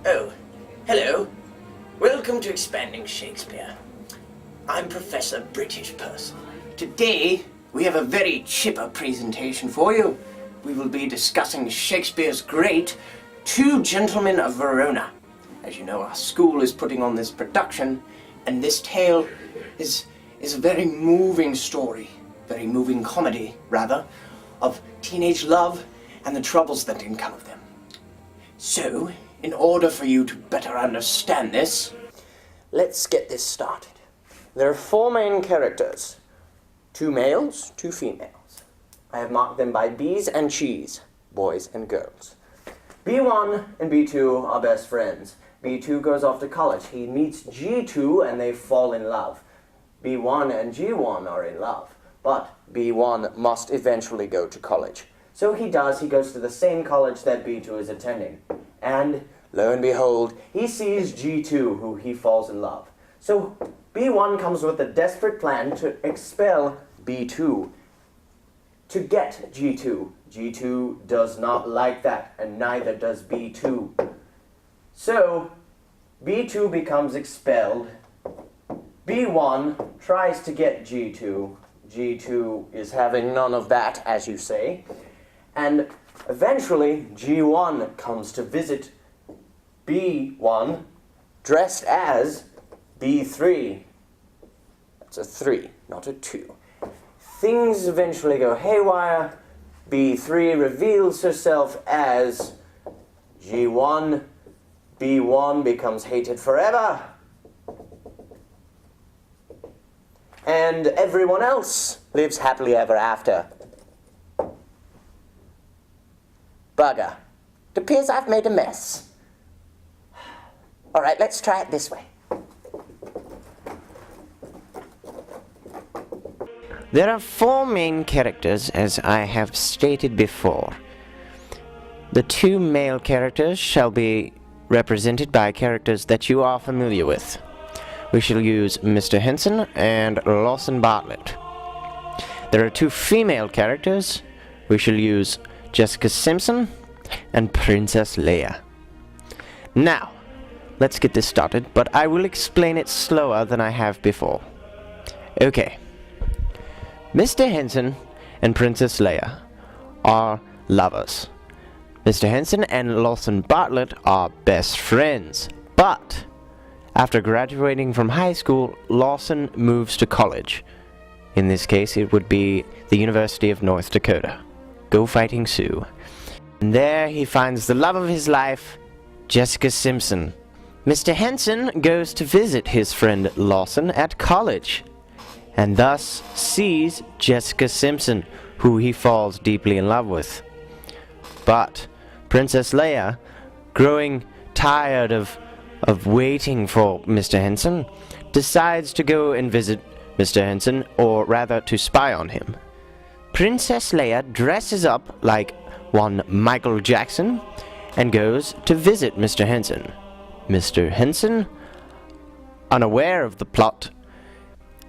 Oh, hello. Welcome to Expanding Shakespeare. I'm Professor British Person. Today, we have a very chipper presentation for you. We will be discussing Shakespeare's great Two Gentlemen of Verona. As you know, our school is putting on this production, and this tale is a very moving story, very moving comedy, rather, of teenage love and the troubles that can come of them. So, in order for you to better understand this, let's get this started. There are four main characters. Two males, two females. I have marked them by B's and G's, boys and girls. B1 and B2 are best friends. B2 goes off to college. He meets G2 and they fall in love. B1 and G1 are in love, but B1 must eventually go to college. So he does. He goes to the same college that B2 is attending. And lo and behold, he sees G2, who he falls in love. So B1 comes with a desperate plan to expel B2 to get G2. G2 does not like that, and neither does B2. So B2 becomes expelled. B1 tries to get G2. G2 is having none of that, as you say. And eventually, G1 comes to visit B1 dressed as B3. That's a 3, not a 2. Things eventually go haywire. B3 reveals herself as G1. B1 becomes hated forever. And everyone else lives happily ever after. Bugger. It appears I've made a mess. All right, let's try it this way. There are four main characters, as I have stated before. The two male characters shall be represented by characters that you are familiar with. We shall use Mr. Henson and Lawson Bartlett. There are two female characters. We shall use Jessica Simpson and Princess Leia. Now, let's get this started, but I will explain it slower than I have before. Okay. Mr. Henson and Princess Leia are lovers. Mr. Henson and Lawson Bartlett are best friends. But after graduating from high school, Lawson moves to college. In this case, it would be the University of North Dakota. Go Fighting Sioux. And there he finds the love of his life, Jessica Simpson. Mr. Henson goes to visit his friend Lawson at college, and thus sees Jessica Simpson, who he falls deeply in love with. But Princess Leia, growing tired of waiting for Mr. Henson, decides to go and visit Mr. Henson, or rather to spy on him. Princess Leia dresses up like one Michael Jackson and goes to visit Mr. Henson. Mr. Henson, unaware of the plot,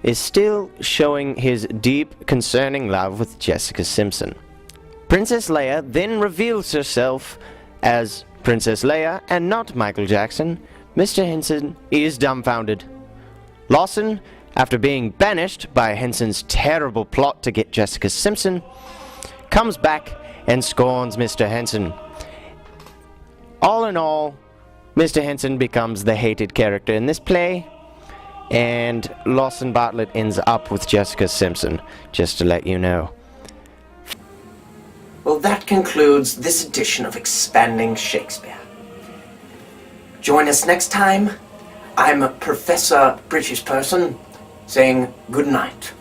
is still showing his deep, concerning love with Jessica Simpson. Princess Leia then reveals herself as Princess Leia and not Michael Jackson. Mr. Henson is dumbfounded. Lawson, after being banished by Henson's terrible plot to get Jessica Simpson, comes back and scorns Mr. Henson. All in all, Mr. Henson becomes the hated character in this play, and Lawson Bartlett ends up with Jessica Simpson, just to let you know. Well, that concludes this edition of Expanding Shakespeare. Join us next time. I'm Professor British Person, saying good night.